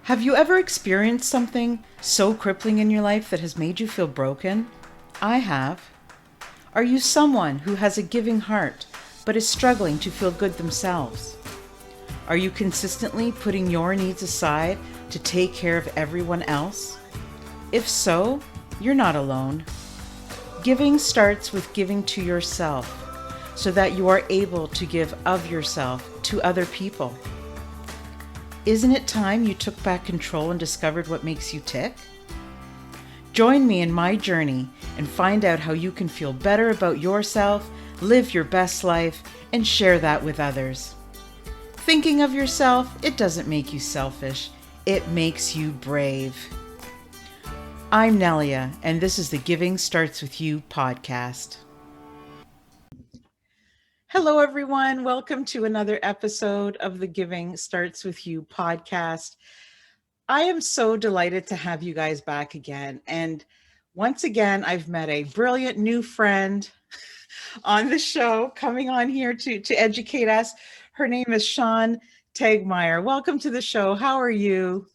Have you ever experienced something so crippling in your life that has made you feel broken? I have. Are you someone who has a giving heart but is struggling to feel good themselves? Are you consistently putting your needs aside to take care of everyone else? If so, you're not alone. Giving starts with giving to yourself so that you are able to give of yourself to other people. Isn't it time you took back control and discovered what makes you tick? Join me in my journey and find out how you can feel better about yourself, live your best life, and share that with others. Thinking of yourself, it doesn't make you selfish, it makes you brave. I'm Nelia, and this is the Giving Starts With You podcast. Hello, everyone. Welcome to another episode of the Giving Starts With You podcast. I am so delighted to have you guys back again. And once again, I've met a brilliant new friend on the show coming on here to educate us. Her name is Shawn Tegtmeier. Welcome to the show. How are you?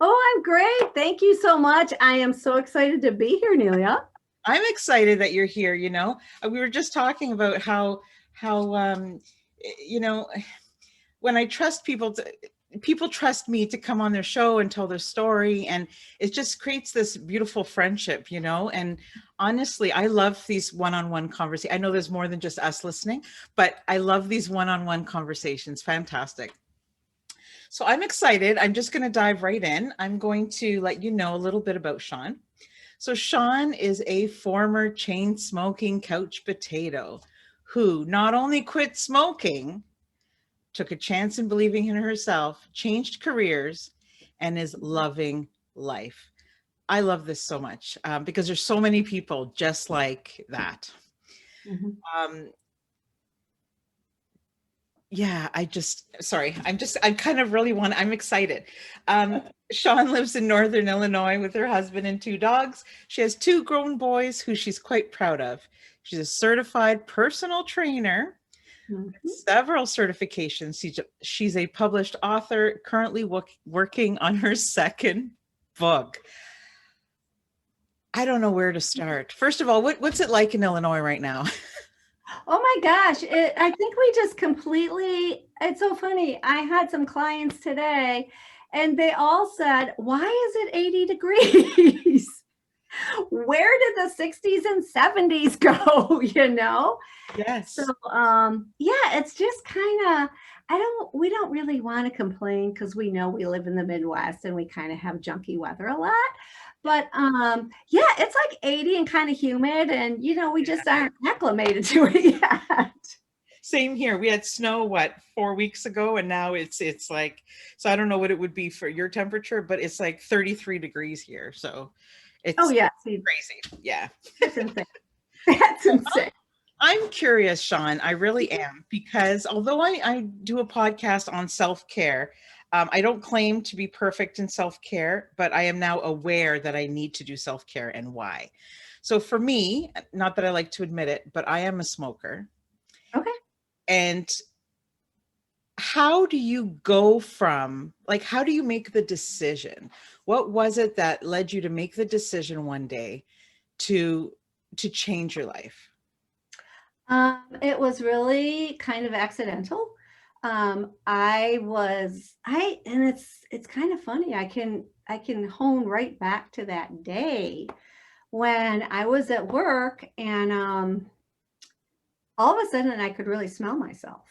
Oh, I'm great. Thank you so much. I am so excited to be here, Nelia. I'm excited that you're here. We were just talking about how when I trust people, people trust me to come on their show and tell their story, and it just creates this beautiful friendship, and honestly, I love these one-on-one conversations. I know there's more than just us listening, but I love these one-on-one conversations. Fantastic. So I'm excited. I'm just going to dive right in. I'm going to let you know a little bit about Shawn. So Shawn is a former chain-smoking couch potato who not only quit smoking, took a chance in believing in herself, changed careers, and is loving life. I love this so much because there's so many people just like that. Mm-hmm. I'm excited. Shawn lives in Northern Illinois with her husband and two dogs. She has two grown boys who she's quite proud of. She's a certified personal trainer, several certifications. She's a published author, currently working on her second book. I don't know where to start. First of all, what's it like in Illinois right now? Oh my gosh. I think we just it's so funny. I had some clients today and they all said, why is it 80 degrees? Where did the 60s and 70s go? Yes. So, it's just kind of, we don't really want to complain because we know we live in the Midwest and we kind of have junky weather a lot. But it's like 80 and kind of humid, and we just aren't acclimated to it yet. Same here. We had snow 4 weeks ago, and now it's like, so I don't know what it would be for your temperature, but it's like 33 degrees here. So it's crazy. Yeah. That's insane. That's insane. I'm curious, Shawn. I really am, because although I do a podcast on self-care, I don't claim to be perfect in self-care, but I am now aware that I need to do self-care and why. So for me, not that I like to admit it, but I am a smoker. Okay. And how do you go from, how do you make the decision? What was it that led you to make the decision one day to change your life? It was really kind of accidental. And it's kind of funny. I can hone right back to that day when I was at work, and all of a sudden I could really smell myself.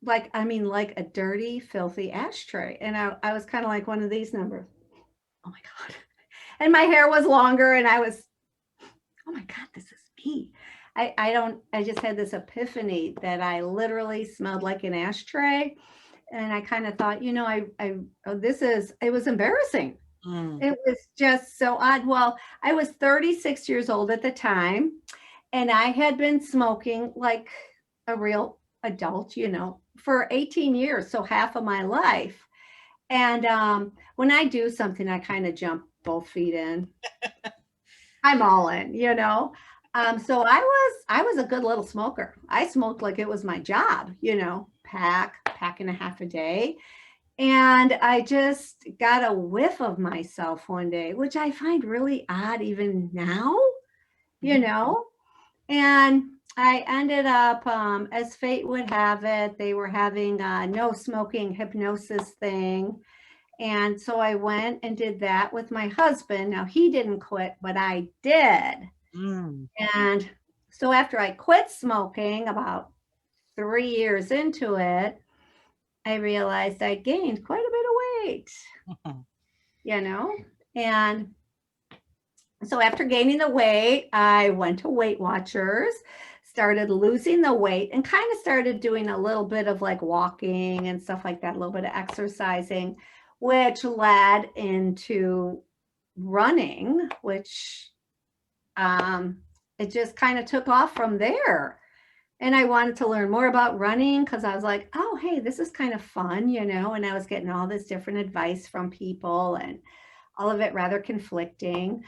Like a dirty, filthy ashtray. And I was kind of like one of these numbers. Oh my God. And my hair was longer, and I was, oh my God, this is me. I just had this epiphany that I literally smelled like an ashtray. And I kind of thought, it was embarrassing. It was just so odd. Well, I was 36 years old at the time, and I had been smoking like a real adult, for 18 years. So half of my life. And when I do something, I kind of jump both feet in. I'm all in, So I was a good little smoker. I smoked like it was my job, pack and a half a day. And I just got a whiff of myself one day, which I find really odd even now, you know. And I ended up, as fate would have it, they were having a no smoking hypnosis thing. And so I went and did that with my husband. Now he didn't quit, but I did. And so after I quit smoking, about 3 years into it, I realized I gained quite a bit of weight, you know? And so after gaining the weight, I went to Weight Watchers, started losing the weight, and kind of started doing a little bit of like walking and stuff like that, a little bit of exercising, which led into running, which it just kind of took off from there. And I wanted to learn more about running because I was like, oh, hey, this is kind of fun, you know, and I was getting all this different advice from people and all of it rather conflicting.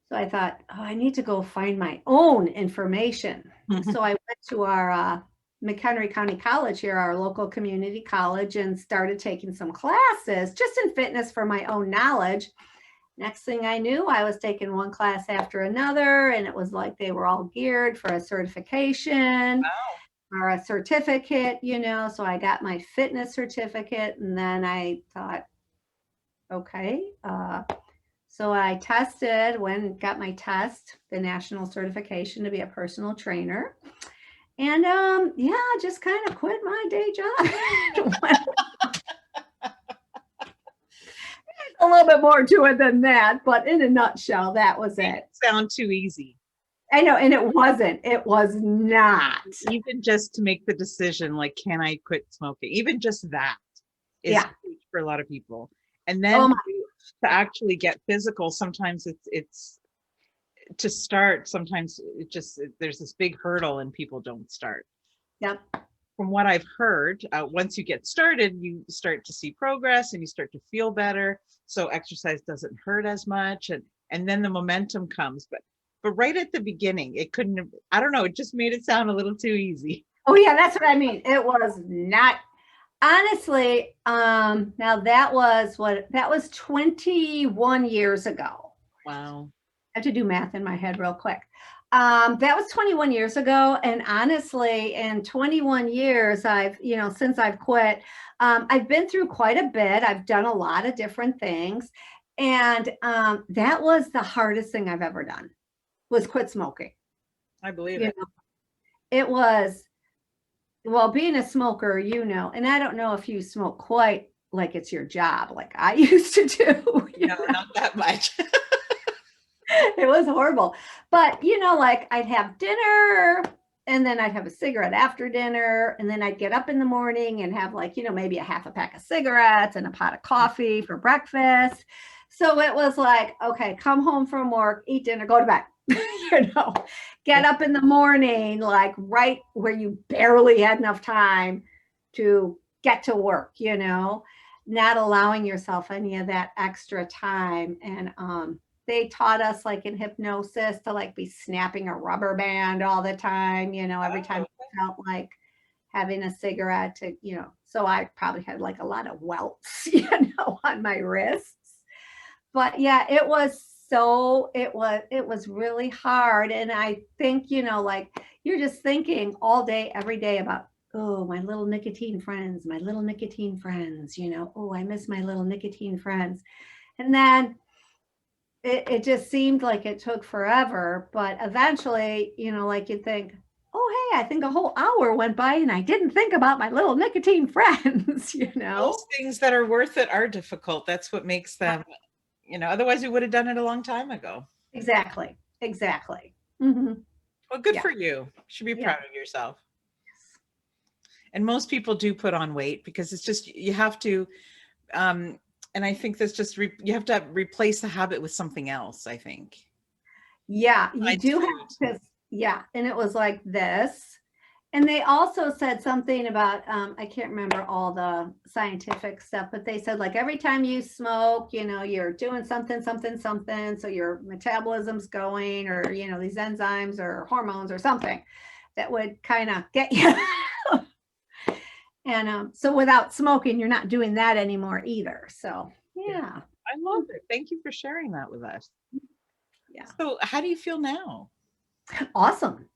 So I thought, oh, I need to go find my own information. So I went to our McHenry County College here, our local community college, and started taking some classes just in fitness for my own knowledge. Next thing I knew, I was taking one class after another, and it was like they were all geared for a certification or a certificate, you know. So I got my fitness certificate, and then I thought, okay. So I tested, got my test, the national certification to be a personal trainer. And yeah, just kind of quit my day job. A little bit more to it than that, but in a nutshell, that was it. Sound too easy. I know, and it wasn't. It was not. Even just to make the decision, like, can I quit smoking? Even just that is huge for a lot of people. And then to actually get physical, sometimes it's to start. Sometimes there's this big hurdle and people don't start. Yep. From what I've heard, once you get started, you start to see progress and you start to feel better. So exercise doesn't hurt as much, and then the momentum comes. But right at the beginning, it couldn't have, I don't know, it just made it sound a little too easy. Oh yeah, that's what I mean. It was not. Honestly, now that was 21 years ago. Wow. I have to do math in my head real quick. That was 21 years ago. And honestly, in 21 years, since I've quit, I've been through quite a bit. I've done a lot of different things. And that was the hardest thing I've ever done, was quit smoking. I believe it. It was, well, being a smoker, you know, and I don't know if you smoke quite like it's your job, like I used to do. No, not that much. It was horrible. But, you know, like I'd have dinner and then I'd have a cigarette after dinner. And then I'd get up in the morning and have like, you know, maybe a half a pack of cigarettes and a pot of coffee for breakfast. So it was like, okay, come home from work, eat dinner, go to bed, you know, get up in the morning, like right where you barely had enough time to get to work, you know, not allowing yourself any of that extra time. And, they taught us like in hypnosis to like be snapping a rubber band all the time, you know, every time I felt like having a cigarette to, you know, so I probably had like a lot of welts, you know, on my wrists. But yeah, it was really hard. And I think, you know, like you're just thinking all day, every day about, oh, my little nicotine friends, you know, oh, I miss my little nicotine friends. And then it just seemed like it took forever, but eventually, you know, like you'd think, oh, hey, I think a whole hour went by and I didn't think about my little nicotine friends, you know. Those things that are worth it are difficult. That's what makes them, you know, otherwise we would have done it a long time ago. Exactly. Mm-hmm. Well, good for you. You should be proud of yourself. Yes. And most people do put on weight because it's just, you have to, and I think that's just, you have to replace the habit with something else, I think. Yeah, you do have to. Yeah. And it was like this. And they also said something about, I can't remember all the scientific stuff, but they said like every time you smoke, you know, you're doing something. So your metabolism's going, or, you know, these enzymes or hormones or something that would kind of get you. And so without smoking, you're not doing that anymore either. So yeah. I love it. Thank you for sharing that with us. Yeah. So how do you feel now? Awesome.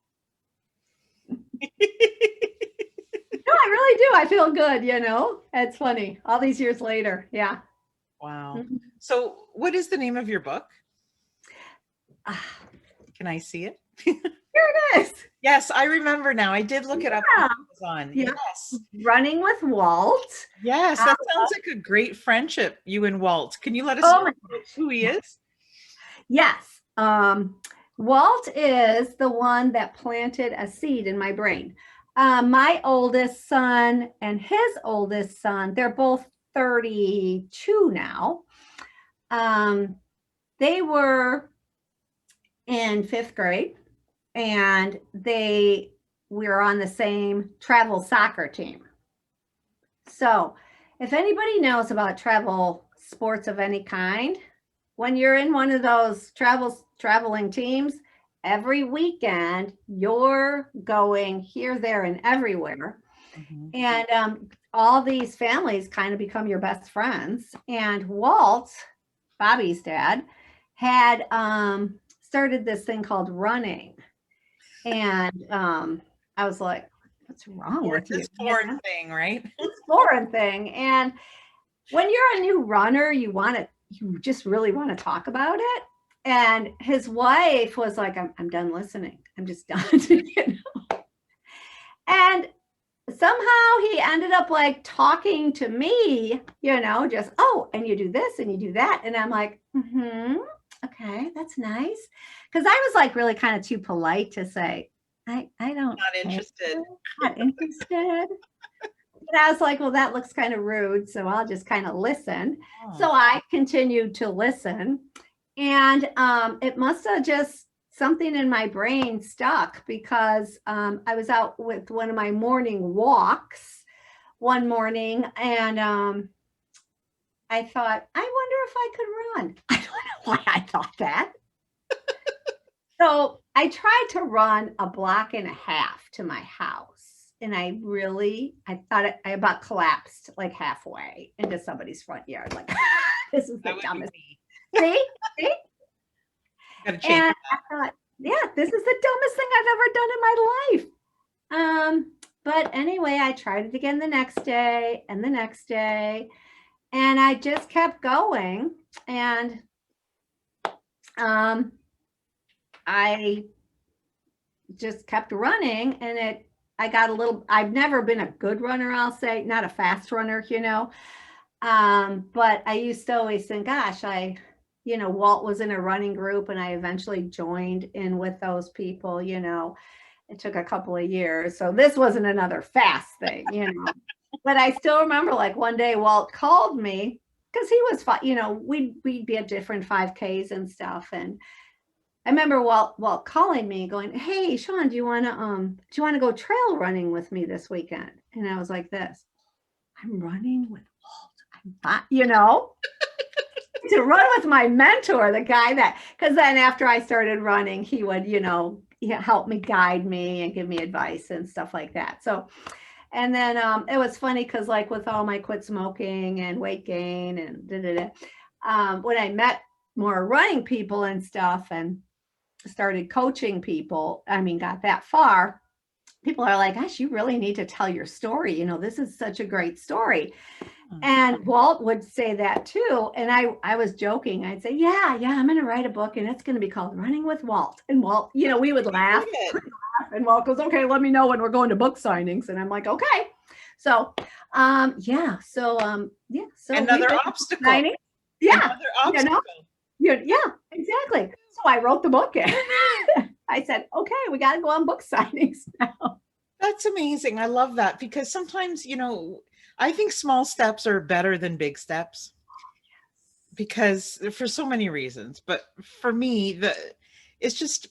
No, I really do. I feel good, It's funny. All these years later. Yeah. Wow. So what is the name of your book? Can I see it? Here it is. Yes, I remember now. I did look it up on Amazon. Yeah. Yes. Running with Walt. Yes, that sounds like a great friendship, you and Walt. Can you let us know who he is? Yes. Walt is the one that planted a seed in my brain. My oldest son and his oldest son, they're both 32 now. They were in 5th grade, and we were on the same travel soccer team. So if anybody knows about travel sports of any kind, when you're in one of those traveling teams, every weekend you're going here, there, and everywhere. Mm-hmm. And all these families kind of become your best friends. And Walt, Bobby's dad, had started this thing called running. And I was like, what's wrong with you? This foreign thing, right? This foreign thing. And when you're a new runner, you just really want to talk about it. And his wife was like, I'm done listening. I'm just done. And somehow he ended up like talking to me, just, and you do this and you do that. And I'm like, okay, that's nice. Because I was like really kind of too polite to say, I don't. Not interested. Not interested. And I was like, well, that looks kind of rude. So I'll just kind of listen. Oh. So I continued to listen. And it must have just something in my brain stuck, because I was out with one of my morning walks one morning, and I thought, I wonder if I could run. I don't know why I thought that. So I tried to run a block and a half to my house. And I thought I about collapsed like halfway into somebody's front yard. Like, this is the dumbest. See? Gotta change and I thought, this is the dumbest thing I've ever done in my life. But anyway, I tried it again the next day and the next day. And I just kept going. And I just kept running, and I've never been a good runner, I'll say, not a fast runner, but I used to always think, gosh, Walt was in a running group, and I eventually joined in with those people, it took a couple of years. So this wasn't another fast thing, but I still remember like one day Walt called me, because he was, we'd be at different 5Ks and stuff. And I remember Walt calling me going, hey, Shawn, do you want to go trail running with me this weekend? And I was like this, I'm running with Walt. I'm not, to run with my mentor, the guy because then after I started running, he would, help me, guide me, and give me advice and stuff like that. So, and then it was funny because like with all my quit smoking and weight gain and when I met more running people and stuff and started coaching people, got that far, people are like, gosh, you really need to tell your story. This is such a great story. And Walt would say that too. And I was joking. I'd say, yeah, I'm going to write a book, and it's going to be called Running with Walt. And Walt, we would laugh. And Walt goes, okay, let me know when we're going to book signings. And I'm like, okay. So, So another obstacle. Signing. Yeah. Another obstacle. Yeah, exactly. So I wrote the book. I said, okay, we got to go on book signings now. That's amazing. I love that, because sometimes, I think small steps are better than big steps, because for so many reasons. But for me, it's just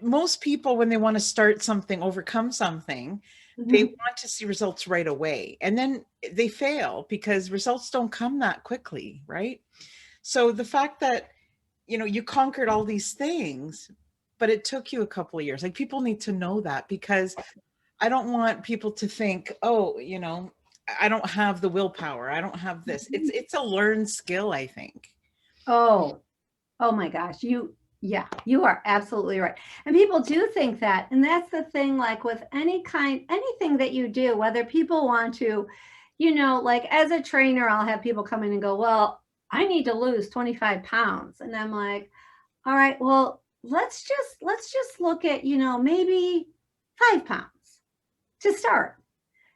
most people, when they want to start something, overcome something, they want to see results right away. And then they fail because results don't come that quickly, right? So the fact that, you conquered all these things, but it took you a couple of years, like people need to know that, because I don't want people to think, oh, I don't have the willpower. I don't have this. It's a learned skill, I think. Oh, oh my gosh. Yeah, you are absolutely right. And people do think that. And that's the thing, like with anything that you do, whether people want to, like as a trainer, I'll have people come in and go, well, I need to lose 25 pounds. And I'm like, all right, well, let's just look at, maybe 5 pounds to start.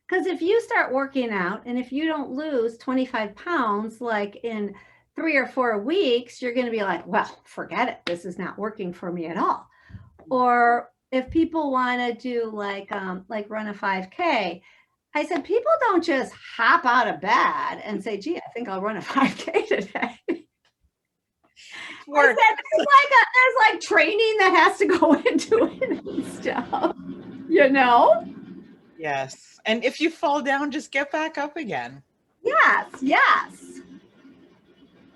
Because if you start working out and if you don't lose 25 pounds, like in 3 or 4 weeks, you're going to be like, well, forget it. This is not working for me at all. Or if people want to do like run a 5K, I said, people don't just hop out of bed and say, gee, I think I'll run a 5K today. I said, there's like training that has to go into it and stuff, Yes. And if you fall down, just get back up again. Yes.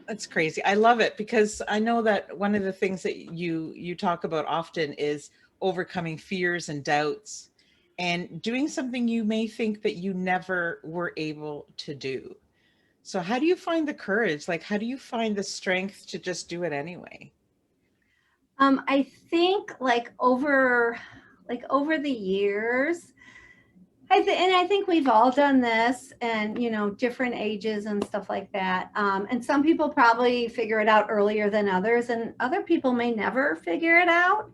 That's crazy. I love it because I know that one of the things that you talk about often is overcoming fears and doubts and doing something you may think that you never were able to do. So how do you find the courage? Like, how do you find the strength to just do it anyway? I think like over the years, I think we've all done this, and different ages and stuff like that. And some people probably figure it out earlier than others, and other people may never figure it out.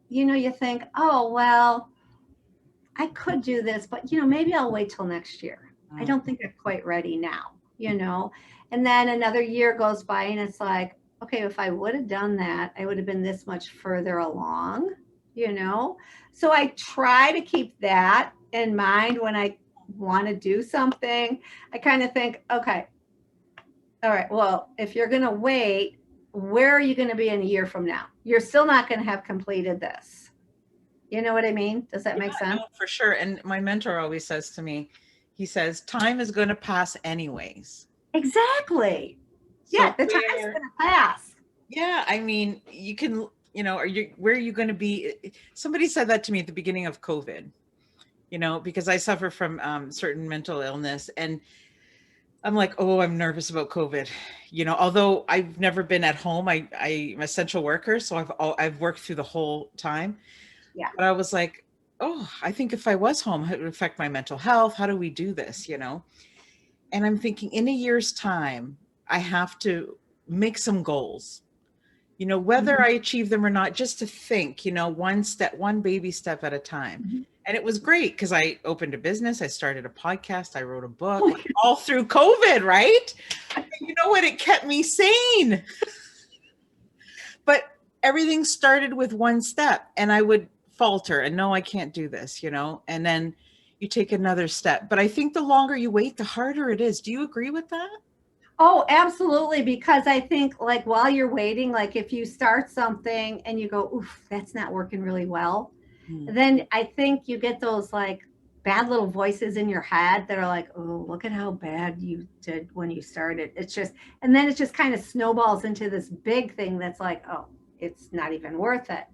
You think, oh well, I could do this, but maybe I'll wait till next year. I don't think I'm quite ready now. And then another year goes by, and it's like, okay, if I would have done that, I would have been this much further along. So I try to keep that in mind when I want to do something. I kind of think, okay, all right, well, if you're going to wait, where are you going to be in a year from now? You're still not going to have completed this. You know what I mean? Does that make sense? No, for sure. And my mentor always says to me, he says, time is going to pass anyways. Exactly. Yeah, the time's going to pass. Yeah, I mean, you can, where are you going to be? Somebody said that to me at the beginning of COVID, because I suffer from certain mental illness, and I'm like, oh, I'm nervous about COVID. Although I've never been at home, I'm an essential worker, so I've worked through the whole time. Yeah. But I was like, oh, I think if I was home, it would affect my mental health. How do we do this? And I'm thinking in a year's time, I have to make some goals. Whether I achieve them or not, just to think, one baby step at a time. Mm-hmm. And it was great because I opened a business. I started a podcast. I wrote a book all through COVID, right? And you know what? It kept me sane. But everything started with one step, and I would falter and no, I can't do this, and then you take another step. But I think the longer you wait, the harder it is. Do you agree with that? Oh, absolutely. Because I think like while you're waiting, like if you start something and you go, oof, that's not working really well, then I think you get those like bad little voices in your head that are like, oh, look at how bad you did when you started. And then it just kind of snowballs into this big thing that's like, oh, it's not even worth it.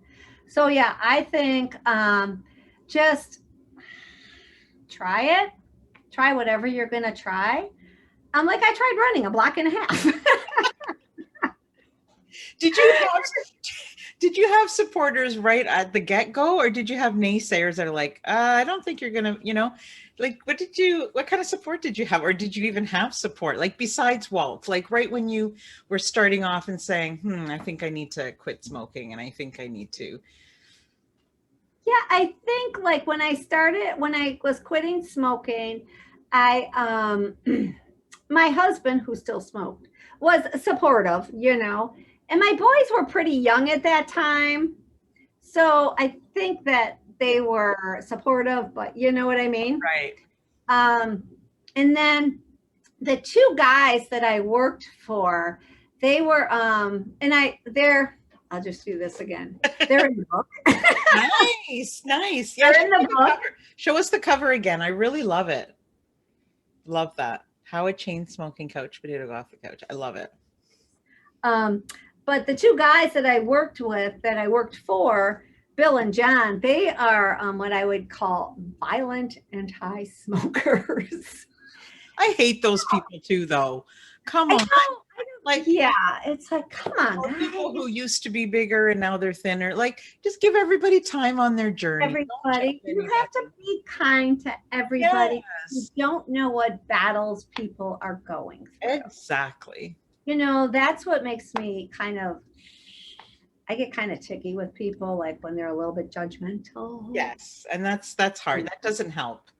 So yeah, I think just try it. Try whatever you're going to try. Like I tried running a block and a half. Did you have supporters right at the get-go, or did you have naysayers that are like, I don't think you're gonna, like what kind of support did you have, or did you even have support, like besides Walt, like right when you were starting off and saying, I think I need to quit smoking and I think I need to? Yeah, I think like when I was quitting smoking, my husband, who still smoked, was supportive, and my boys were pretty young at that time. So I think that they were supportive, but you know what I mean? Right. And then the two guys that I worked for, they were, I'll just do this again. They're in the book. Nice. Yeah, they're in the book. Show us the cover again. I really love it. Love that. How a chain smoking couch potato got off the couch. I love it. But the two guys that I worked for, Bill and John, they are what I would call violent anti-smokers. I hate those people too, though. Come on. Like, yeah, it's like, come on, guys. People who used to be bigger and now they're thinner. Like, just give everybody time on their journey. Everybody, you have to be kind to everybody. Yes. You don't know what battles people are going through. Exactly. You know, that's what makes me I get kind of ticky with people, like when they're a little bit judgmental. Yes, and that's hard. That doesn't help.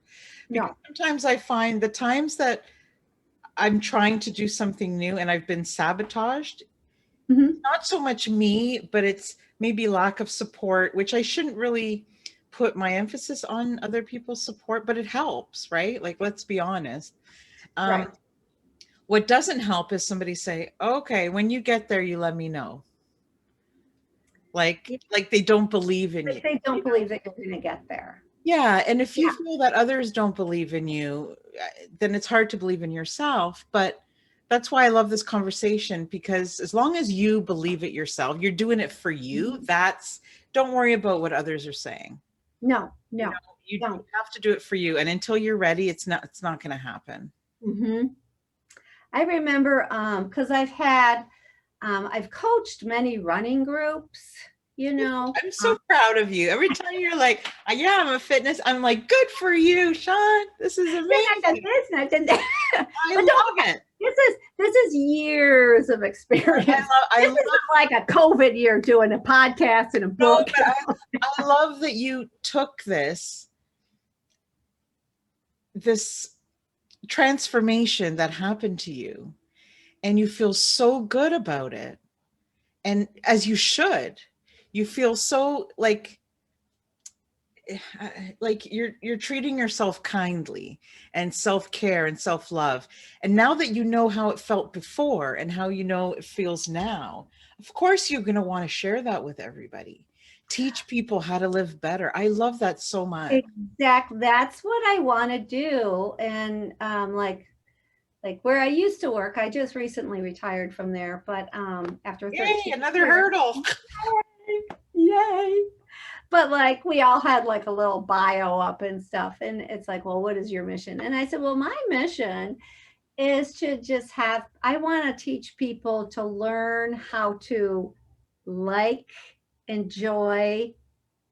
Because no. Sometimes I find the times that I'm trying to do something new and I've been sabotaged, not so much me, but it's maybe lack of support, which I shouldn't really put my emphasis on other people's support, but it helps, right? Like, let's be honest. Right. What doesn't help is somebody say, okay, when you get there, you let me know. Like they don't believe in you. They don't believe that you're going to get there. Yeah. And if you feel that others don't believe in you, then it's hard to believe in yourself. But that's why I love this conversation, because as long as you believe it yourself, you're doing it for you. Don't worry about what others are saying. No. You have to do it for you. And until you're ready, it's not going to happen. Mm-hmm. I remember, cause I've coached many running groups, you know. I'm so proud of you. Every time you're like, yeah, I'm a fitness. I'm like, good for you, Shawn. This is amazing. I did that. I love it. This is years of experience. This is like a COVID year doing a podcast and a book. No, but I love that you took this transformation that happened to you and you feel so good about it. And as you should, you feel so like you're treating yourself kindly and self-care and self-love. And now that you know how it felt before and how you know it feels now, of course you're going to want to share that with everybody. Teach people how to live better. I love that so much. Exactly. That's what I want to do. And like where I used to work, I just recently retired from there, but after 13 another hurdle. Yay. But like we all had like a little bio up and stuff. And it's like, well, what is your mission? And I said, well, my mission is to just I want to teach people to learn how to enjoy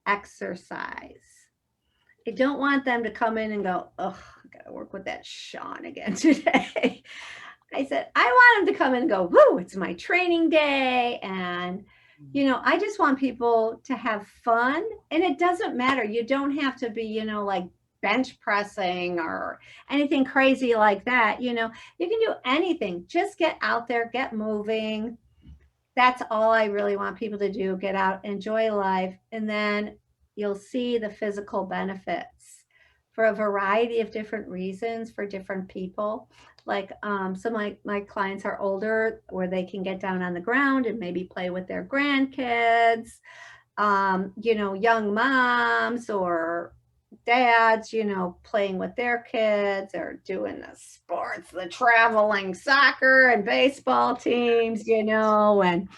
exercise. I don't want them to come in and go, oh, I got to work with that Shawn again today. I said, I want them to come in and go, woo, it's my training day. And you know, I just want people to have fun, and it doesn't matter. You don't have to be, you know, like bench pressing or anything crazy like that. You know, you can do anything. Just get out there, get moving. That's all I really want people to do. Get out, enjoy life. And then you'll see the physical benefits for a variety of different reasons for different people. Like some of my clients are older, where they can get down on the ground and maybe play with their grandkids. You know, young moms or dads, you know, playing with their kids or doing the sports, the traveling soccer and baseball teams, you know, and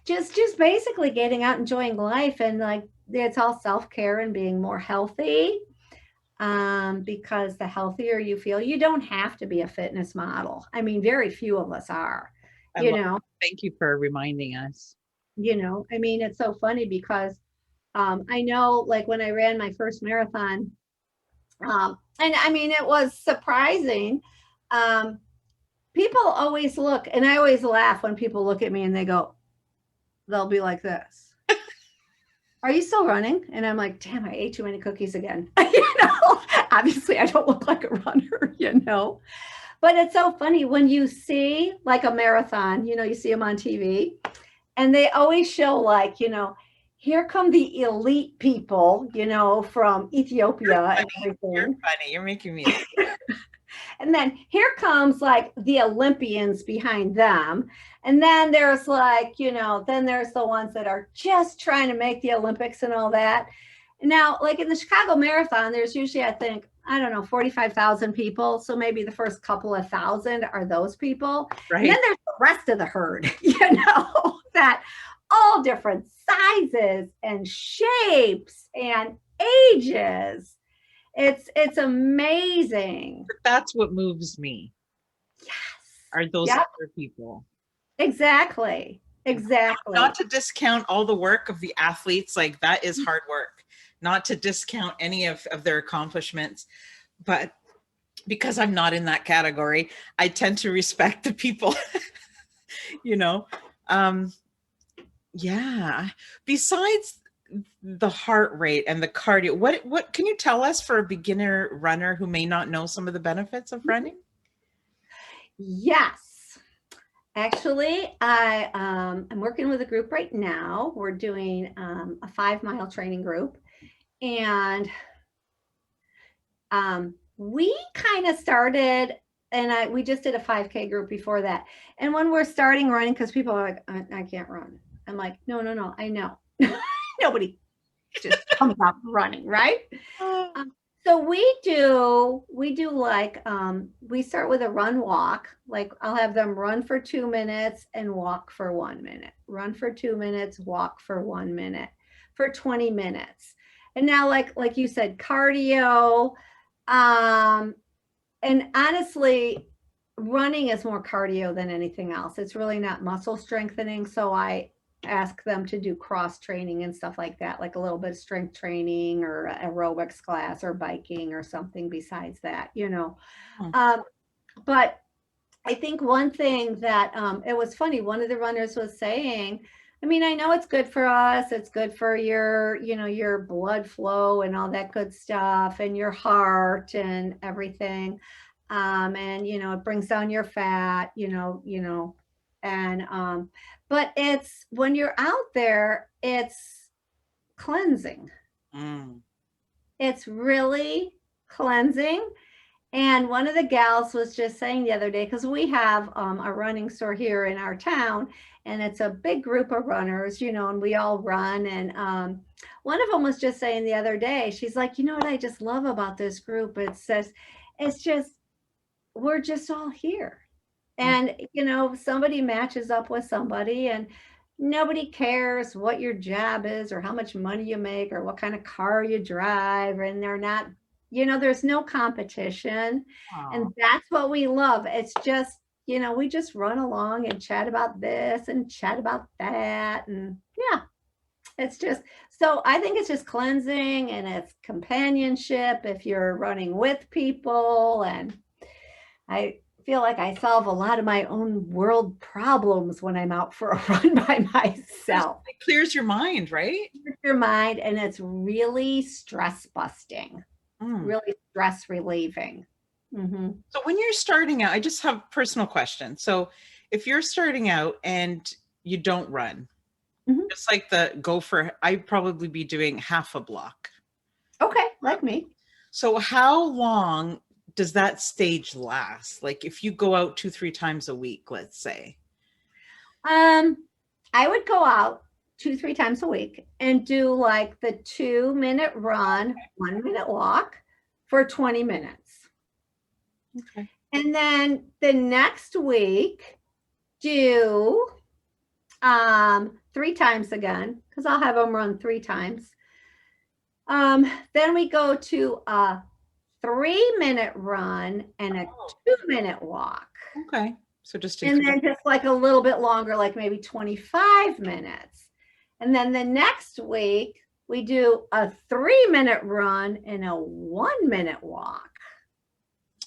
just basically getting out, enjoying life. And like, it's all self-care and being more healthy. Because the healthier you feel, you don't have to be a fitness model. I mean, very few of us are, you know. Thank you for reminding us. You know, I mean, it's so funny because I know, like when I ran my first marathon, and I mean, it was surprising. People always look, and I always laugh when people look at me and they'll be like this. Are you still running? And I'm like, damn, I ate too many cookies again. You know, obviously I don't look like a runner, you know, but it's so funny when you see like a marathon, you know, you see them on TV and they always show like, you know, here come the elite people, you know, from Ethiopia and everything. You're funny. You're making me. And then here comes like the Olympians behind them. And then there's like, you know, then there's the ones that are just trying to make the Olympics and all that. Now, like in the Chicago Marathon, there's usually, I think, I don't know, 45,000 people. So maybe the first couple of thousand are those people. Right. And then there's the rest of the herd, you know, that all different sizes and shapes and ages. It's amazing. That's what moves me. Yes. Are those other people. Exactly. Not to discount all the work of the athletes, like that is hard work, not to discount any of their accomplishments, but because I'm not in that category, I tend to respect the people, you know. Yeah. Besides the heart rate and the cardio, what can you tell us for a beginner runner who may not know some of the benefits of running? Yes. Actually, I'm working with a group right now. We're doing a 5-mile training group, and we kind of started, and we just did a 5K group before that. And when we're starting running, because people are like, I can't run. I'm like, no, I know. Nobody just comes up running, right? So we do like, we start with a run walk. Like I'll have them run for 2 minutes and walk for 1 minute, run for 2 minutes, walk for 1 minute for 20 minutes. And now, like you said, cardio, and honestly, running is more cardio than anything else. It's really not muscle strengthening. So I ask them to do cross training and stuff like that, like a little bit of strength training or aerobics class or biking or something besides that, you know. But I think one thing that it was funny, one of the runners was saying, I mean, I know it's good for us. It's good for your, you know, your blood flow and all that good stuff and your heart and everything. And, you know, it brings down your fat, you know, and, but it's when you're out there, it's cleansing. It's really cleansing. And one of the gals was just saying the other day, because we have a running store here in our town, and it's a big group of runners, you know, and we all run. And one of them was just saying the other day, she's like, you know what I just love about this group? It says, it's just, we're just all here. And, you know, somebody matches up with somebody, and nobody cares what your job is or how much money you make or what kind of car you drive. And they're not, you know, there's no competition. And that's what we love. It's just, you know, we just run along and chat about this and chat about that. And yeah, it's just, so I think it's just cleansing and it's companionship if you're running with people. And I feel like I solve a lot of my own world problems when I'm out for a run by myself. It clears your mind, right? Clears your mind, and it's really stress busting, really stress relieving. So when you're starting out, I just have a personal question. So if you're starting out and you don't run, just like I'd probably be doing half a block. Okay, like me. So how long does that stage last? Like if you go out 2-3 times a week, let's say. I would go out 2-3 times a week and do like the 2-minute run, 1-minute walk for 20 minutes. Okay. And then the next week do 3 times again, because I'll have them run 3 times. Then we go to a 3-minute run and a 2-minute walk. Okay. So just and then just like a little bit longer, like maybe 25 minutes. And then the next week we do a 3-minute run and a 1-minute walk.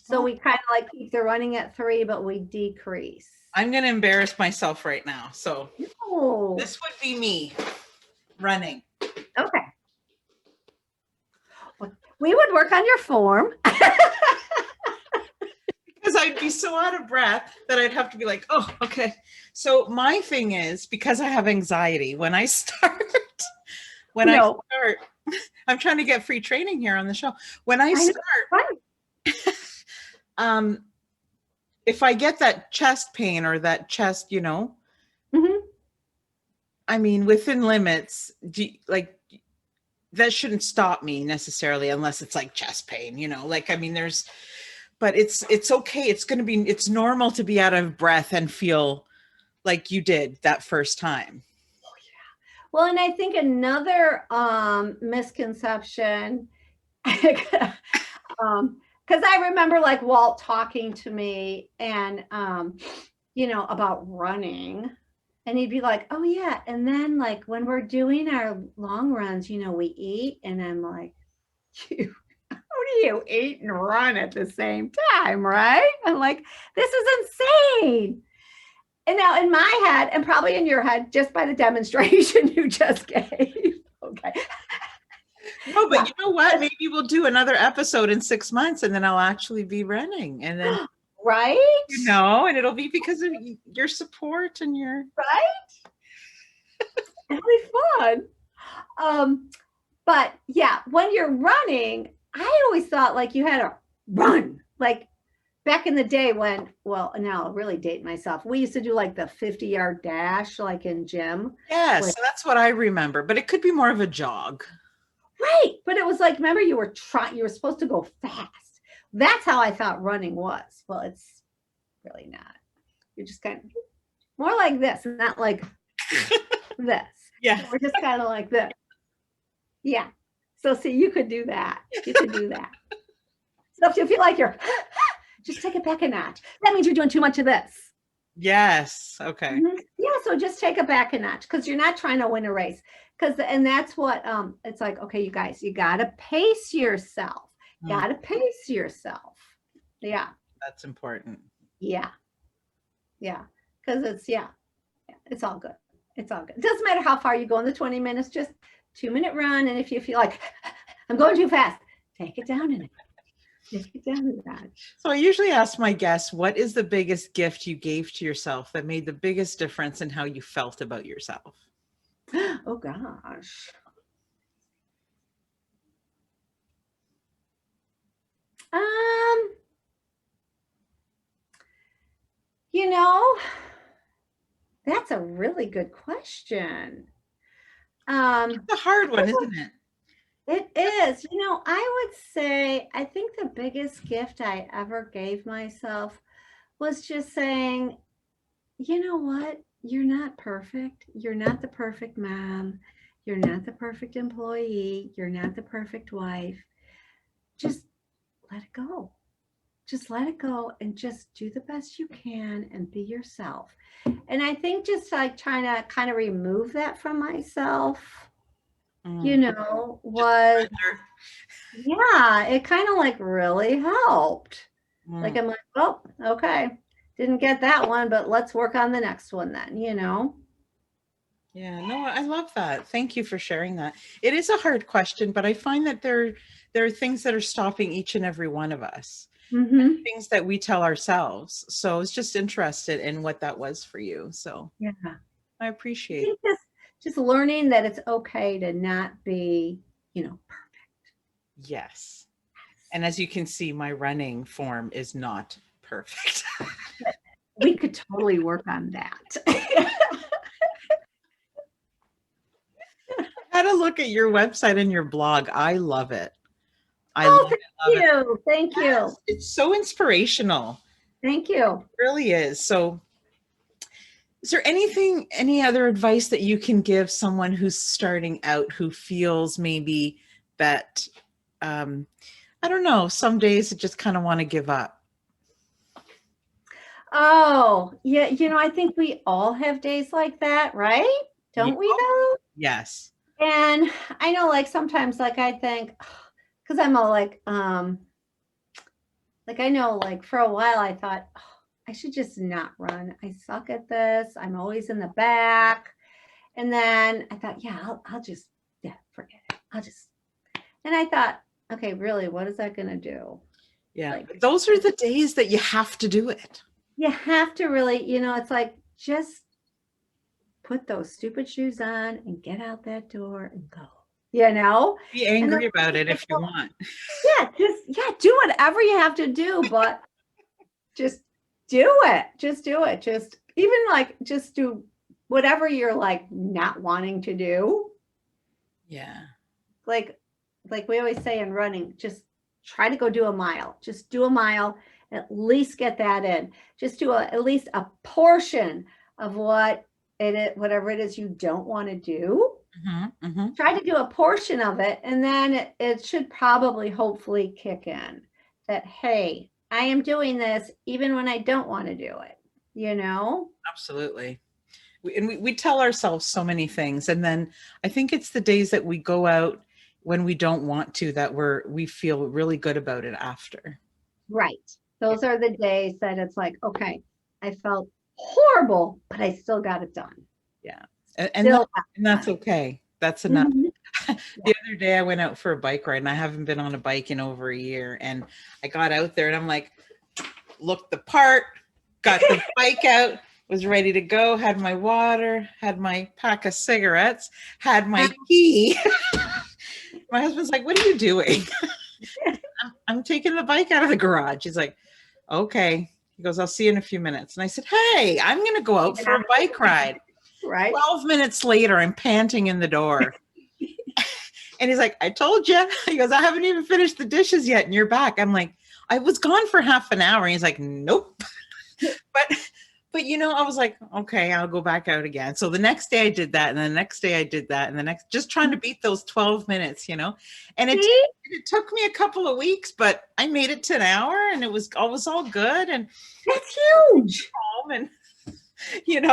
So we kind of like keep the running at 3, but we decrease. I'm going to embarrass myself right now. So this would be me running. Okay. We would work on your form. Because I'd be so out of breath that I'd have to be like, oh, okay. So my thing is, because I have anxiety, when I start, I'm trying to get free training here on the show. When I start, if I get that chest pain or that chest, you know, I mean, within limits, that shouldn't stop me necessarily unless it's like chest pain, you know, like, I mean, but it's okay. It's normal to be out of breath and feel like you did that first time. Oh Well, and I think another misconception, because I remember like Walt talking to me and about running. And he'd be like, oh yeah. And then like when we're doing our long runs, we eat. And I'm like, how do you eat and run at the same time, right? I'm like, this is insane. And now in my head, and probably in your head, just by the demonstration you just gave. Okay. No, but you know what? Maybe we'll do another episode in 6 months and then I'll actually be running. And then right? And it'll be because of your support and your right. It'll be fun. But yeah, when you're running, I always thought like you had to run. Like back in the day when, well, now I'll really date myself. We used to do like the 50-yard dash, like in gym. Yes, so that's what I remember, but it could be more of a jog. Right. But it was like, remember you were supposed to go fast. That's how I thought running was. Well, it's really not. You're just kind of more like this, not like this. Yeah. We're just kind of like this. Yeah. So see, you could do that. You could do that. So if you feel like you're, just take it back a notch. That means you're doing too much of this. Yes. Okay. Mm-hmm. Yeah. So just take it back a notch because you're not trying to win a race. And that's what it's like, okay, you guys, you got to pace yourself. Got to pace yourself. Yeah. That's important. Yeah. Yeah. Because it's all good. It's all good. It doesn't matter how far you go in the 20 minutes, just 2-minute run. And if you feel like I'm going too fast, take it down a notch. Take it down a notch. So I usually ask my guests, what is the biggest gift you gave to yourself that made the biggest difference in how you felt about yourself? Oh gosh. That's a really good question. It's a hard one, isn't it? It is. I would say, I think the biggest gift I ever gave myself was just saying, you know what? You're not perfect. You're not the perfect mom. You're not the perfect employee. You're not the perfect wife. Just let it go. Just let it go and just do the best you can and be yourself. And I think just like trying to kind of remove that from myself, was, yeah, it kind of like really helped. Like, I'm like, oh, okay. Didn't get that one, but let's work on the next one then, Yeah, no, I love that. Thank you for sharing that. It is a hard question, but I find that there are things that are stopping each and every one of us. Mm-hmm. Things that we tell ourselves. So I was just interested in what that was for you. So yeah, I appreciate it. Just learning that it's okay to not be, perfect. Yes. And as you can see, my running form is not perfect. We could totally work on that. I had to look at your website and your blog. I love it. Thank you. Thank you. It's so inspirational. Thank you. It really is. So is there any other advice that you can give someone who's starting out, who feels maybe that, I don't know, some days it just kind of want to give up? Oh, yeah. I think we all have days like that, right? Don't we though? Yes. And I know like sometimes like I think, because I'm all like I know like for a while I thought, I should just not run. I suck at this. I'm always in the back. And then I thought, yeah, I'll just, forget it. And I thought, okay, really, what is that going to do? Yeah. Like, those are the days that you have to do it. You have to really, it's like, just put those stupid shoes on and get out that door and go, Be angry about it if you want. Yeah. Do whatever you have to do, but just do it. Just do it. Just even like, just do whatever you're like not wanting to do. Yeah. Like we always say in running, just try to go do a mile. Just do a mile, at least get that in. Just do at least a portion of whatever it is you don't want to do. Try to do a portion of it, and then it should probably, hopefully kick in that, hey, I am doing this even when I don't want to do it, you know? Absolutely. We tell ourselves so many things. And then I think it's the days that we go out when we don't want to, that we feel really good about it after. Right. Those are the days that it's like, okay, I felt horrible, but I still got it done. Yeah. And that's okay. That's enough. The other day I went out for a bike ride, and I haven't been on a bike in over a year. And I got out there and I'm like, looked the part, got the bike out, was ready to go, had my water, had my pack of cigarettes, had my key. My husband's like, what are you doing? I'm taking the bike out of the garage. He's like, okay. He goes, I'll see you in a few minutes. And I said, hey, I'm going to go out for a bike ride. Right. 12 minutes later, I'm panting in the door. And he's like, I told you. He goes, I haven't even finished the dishes yet, and you're back. I'm like, I was gone for half an hour. And he's like, nope. But I was like, okay, I'll go back out again. So the next day I did that, and the next day I did that, and the next, just trying to beat those 12 minutes, And it took me a couple of weeks, but I made it to an hour, and it was all good. And that's huge. Home and huge.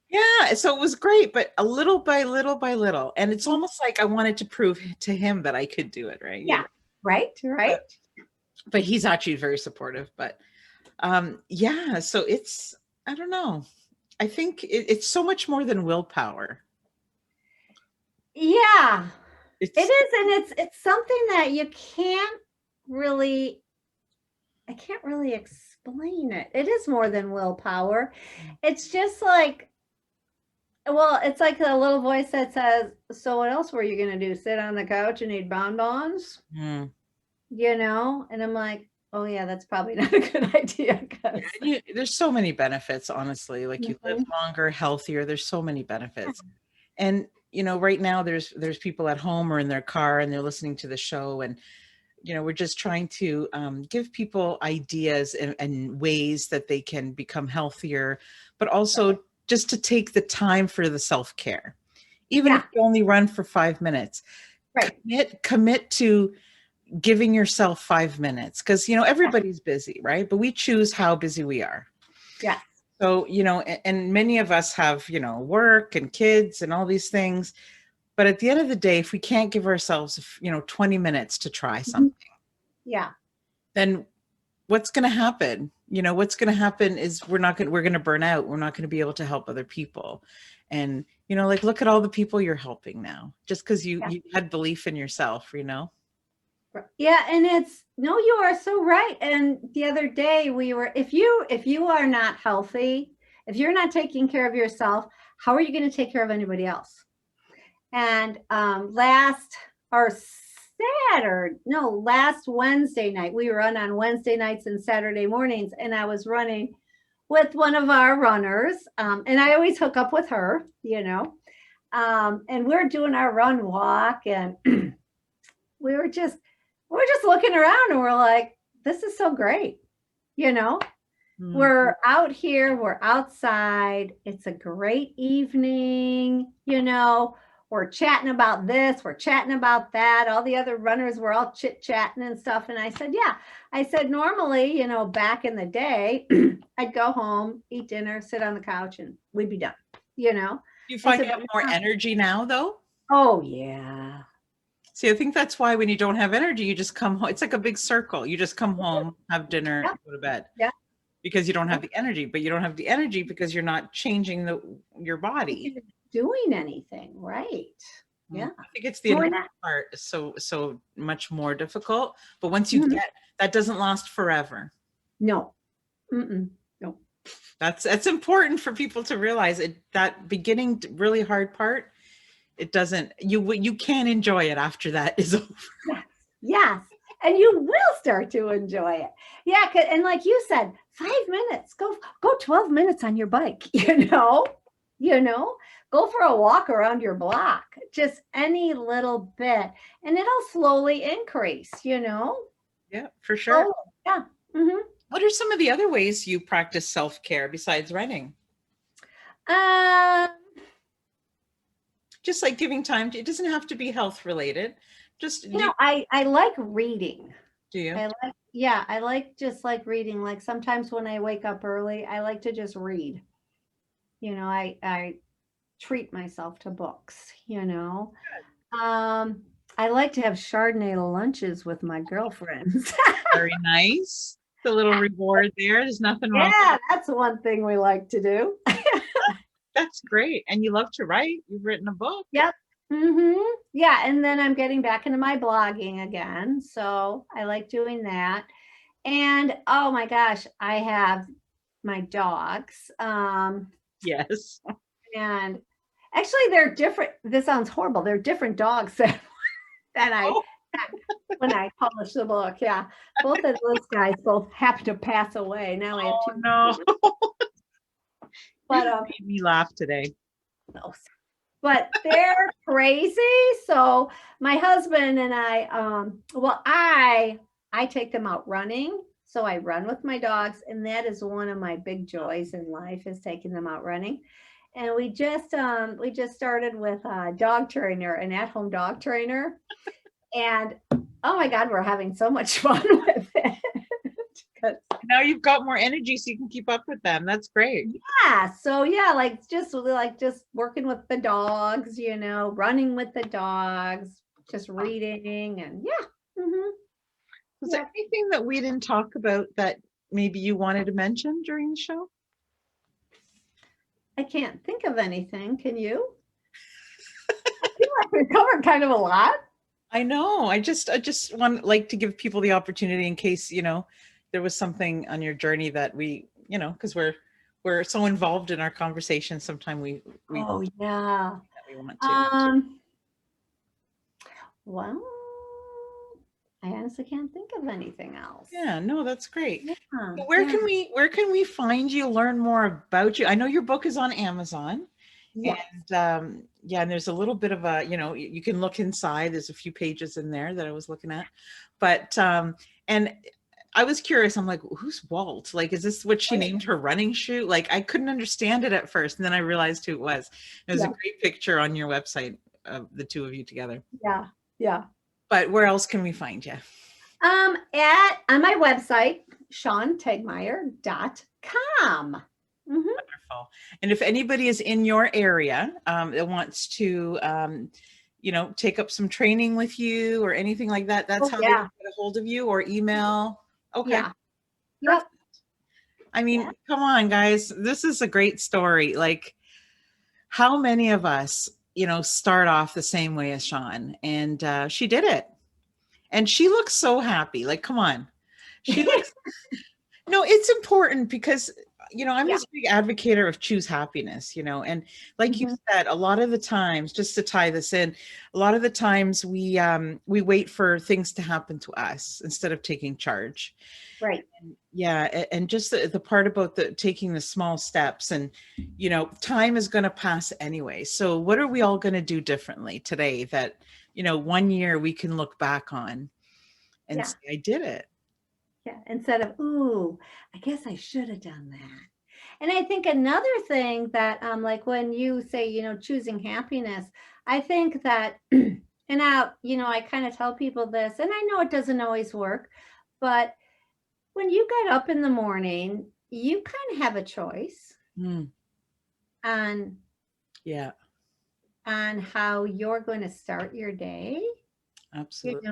Yeah, so it was great, but a little by little by little. And it's almost like I wanted to prove to him that I could do it, right? Yeah, right. But he's actually very supportive. But so it's, I don't know. I think it's so much more than willpower. Yeah, it is. And it's something that I can't really explain it. It is more than willpower. It's just like, well, it's like a little voice that says, so what else were you going to do? Sit on the couch and eat bonbons? And I'm like, oh yeah, that's probably not a good idea. There's so many benefits, honestly. Like you live longer, healthier. There's so many benefits. And, right now there's people at home or in their car, and they're listening to the show, and, we're just trying to give people ideas and ways that they can become healthier, but also just to take the time for the self-care, even if you only run for 5 minutes. Right. Commit to giving yourself 5 minutes, because everybody's busy, right? But we choose how busy we are. Yeah. So and many of us have work and kids and all these things, but at the end of the day, if we can't give ourselves 20 minutes to try something, then what's going to happen? What's going to happen is we're going to burn out. We're not going to be able to help other people. And like, look at all the people you're helping now, just because you had belief in yourself. Yeah, and you are so right. And the other day if you are not healthy, if you're not taking care of yourself, how are you going to take care of anybody else? And last Wednesday night, we run on Wednesday nights and Saturday mornings, and I was running with one of our runners, and I always hook up with her, and we're doing our run walk, and we're just looking around, and we're like, this is so great. We're out here, we're outside. It's a great evening. We're chatting about this, we're chatting about that. All the other runners were all chit-chatting and stuff. And I said, normally, back in the day, I'd go home, eat dinner, sit on the couch, and we'd be done, You find you have more energy now, though? Oh, yeah. See, I think that's why when you don't have energy, you just come home. It's like a big circle. You just come home, have dinner, go to bed. Yeah. Because you don't have the energy, but you don't have the energy because you're not changing your body. Doing anything, right? Yeah. I think it's the energy part is so much more difficult. But once you get, that doesn't last forever. No. No. That's important for people to realize it. That beginning really hard part, it doesn't, you can enjoy it after that is over. Yes. And you will start to enjoy it. Yeah. And like you said, 5 minutes, go 12 minutes on your bike, go for a walk around your block, just any little bit, and it'll slowly increase, Yeah, for sure. Oh, yeah. Mm-hmm. What are some of the other ways you practice self-care besides running? just like giving time to, it doesn't have to be health related. Just I like reading. do you? I like just like reading. Like sometimes when I wake up early, I like to just read. I treat myself to books, I like to have Chardonnay lunches with my girlfriends. Very nice. The little reward there. There's nothing wrong. Yeah, that's one thing we like to do. That's great. And you love to write. You've written a book. Yep. Mm-hmm. Yeah. And then I'm getting back into my blogging again. So I like doing that. And oh my gosh, I have my dogs. Yes. And actually they're different. This sounds horrible. They're different dogs that when I published the book. Yeah. Both of those guys both happened to pass away. Now I have two. No. But made me laugh today. No. But they're crazy. So my husband and I take them out running. So I run with my dogs, and that is one of my big joys in life, is taking them out running. And we just started with a dog trainer, an at-home dog trainer. And oh my God, we're having so much fun with it. Now you've got more energy so you can keep up with them. That's great. Yeah. So yeah, just working with the dogs, running with the dogs, just reading, and yeah. Mm-hmm. Was there anything that we didn't talk about that maybe you wanted to mention during the show? I can't think of anything. Can you? I feel like we covered kind of a lot. I know. I just want to give people the opportunity in case, there was something on your journey that we, because we're so involved in our conversation. Sometimes we oh yeah. We want to. Well, I honestly can't think of anything else. Yeah, no, that's great. Yeah, where can we find you, learn more about you? I know your book is on Amazon. Yes. And and there's a little bit of a, you can look inside. There's a few pages in there that I was looking at. But and I was curious. I'm like, who's Walt? Like, is this what she named her running shoe? Like, I couldn't understand it at first. And then I realized who it was. There's a great picture on your website of the two of you together. Yeah. Yeah. But where else can we find you? On my website, ShawnTegtmeier.com. Mm-hmm. Wonderful. And if anybody is in your area that wants to, take up some training with you or anything like that, that's how they get a hold of you, or email. Okay. Yeah. Yep. I mean, come on, guys. This is a great story. Like, how many of us, start off the same way as Shawn? And she did it. And she looks so happy. Like, come on. She looks. No, it's important because, I'm this big advocate of choose happiness, and like you said, a lot of the times, just to tie this in, a lot of the times we wait for things to happen to us instead of taking charge. Right. And just the part about taking the small steps, and, time is going to pass anyway. So what are we all going to do differently today that, 1 year we can look back on and say, I did it. Yeah. Instead of, ooh, I guess I should have done that. And I think another thing that, like when you say, choosing happiness, I think that, and now, I kind of tell people this, and I know it doesn't always work, but when you get up in the morning, you kind of have a choice on how you're going to start your day. Absolutely.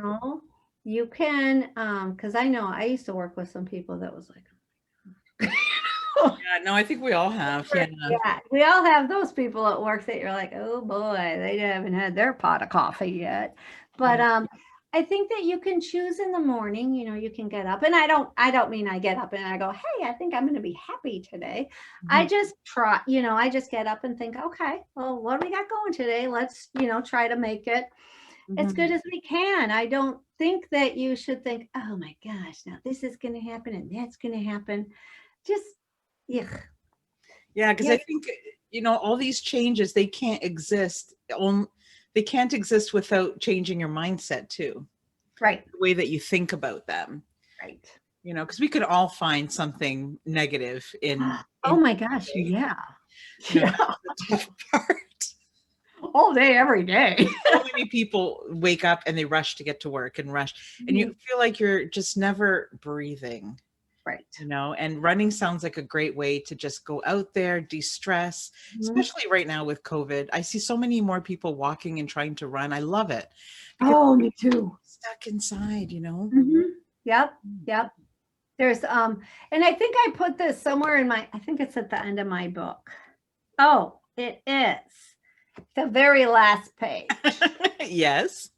You can, because I know I used to work with some people that was like, yeah, no, I think we all have. Yeah. We all have those people at work that you're like, oh boy, they haven't had their pot of coffee yet. But I think that you can choose in the morning, you can get up, and I don't mean I get up and I go, hey, I think I'm going to be happy today. I just try, I just get up and think, okay, well, what do we got going today? Let's, try to make it as good as we can. I don't think that you should think, oh my gosh, now this is going to happen and that's going to happen. Just, because I think, all these changes, they can't exist. They can't exist without changing your mindset too. Right. The way that you think about them. Right. Because we could all find something negative in oh my gosh. Yeah. The tough part. all day, every day. So many people wake up and they rush to get to work and rush, and you feel like you're just never breathing. Right. And running sounds like a great way to just go out there, de-stress, especially right now with COVID. I see so many more people walking and trying to run. I love it. Oh, me too. Stuck inside, Yep. There's, and I think I put this somewhere I think it's at the end of my book. Oh, it is the very last page. Yes.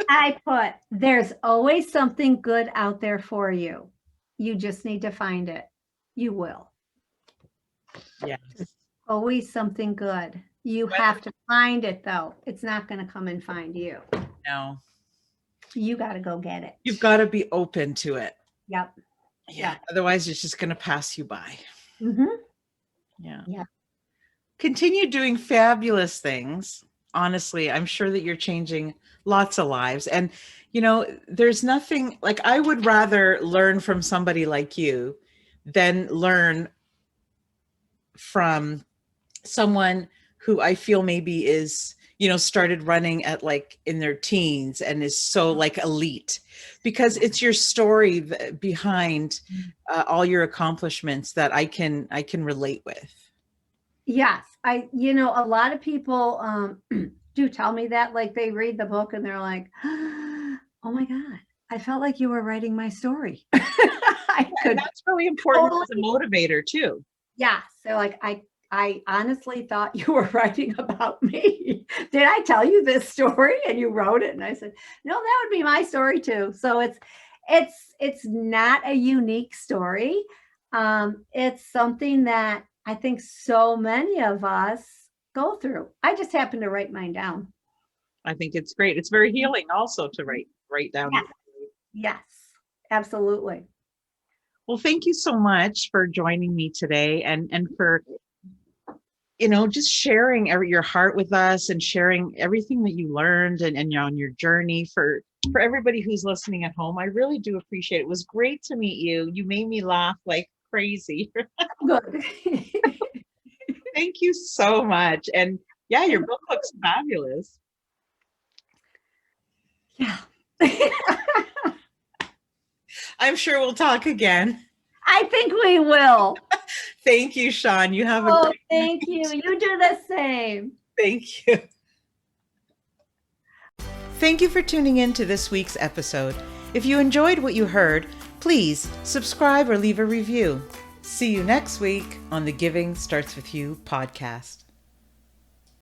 I put, there's always something good out there for you. You just need to find it. You will. Yes. There's always something good. You have to find it, though. It's not going to come and find you. No. You got to go get it. You've got to be open to it. Yep. Yeah. Otherwise, it's just going to pass you by. Yeah. Continue doing fabulous things. Honestly, I'm sure that you're changing lots of lives. And, there's nothing like, I would rather learn from somebody like you than learn from someone who I feel maybe is, started running at in their teens and is so elite, because it's your story behind all your accomplishments that I can relate with. Yes. A lot of people do tell me that, they read the book and they're like, oh my God, I felt like you were writing my story. That's really important as a motivator too. Yeah. So I honestly thought you were writing about me. Did I tell you this story and you wrote it? And I said, no, that would be my story too. So it's not a unique story. It's something that I think so many of us go through. I just happened to write mine down. I think it's great. It's very healing also to write down. Yes, absolutely. Well, thank you so much for joining me today and for, just sharing your heart with us and sharing everything that you learned and on your journey. For everybody who's listening at home, I really do appreciate it. It was great to meet you. You made me laugh like crazy. Good. Thank you so much. And yeah, your book looks fabulous. Yeah. I'm sure we'll talk again. I think we will. Thank you, Shawn. You have a great thank you. You do the same. Thank you. Thank you for tuning in to this week's episode. If you enjoyed what you heard, please subscribe or leave a review. See you next week on the Giving Starts With You podcast.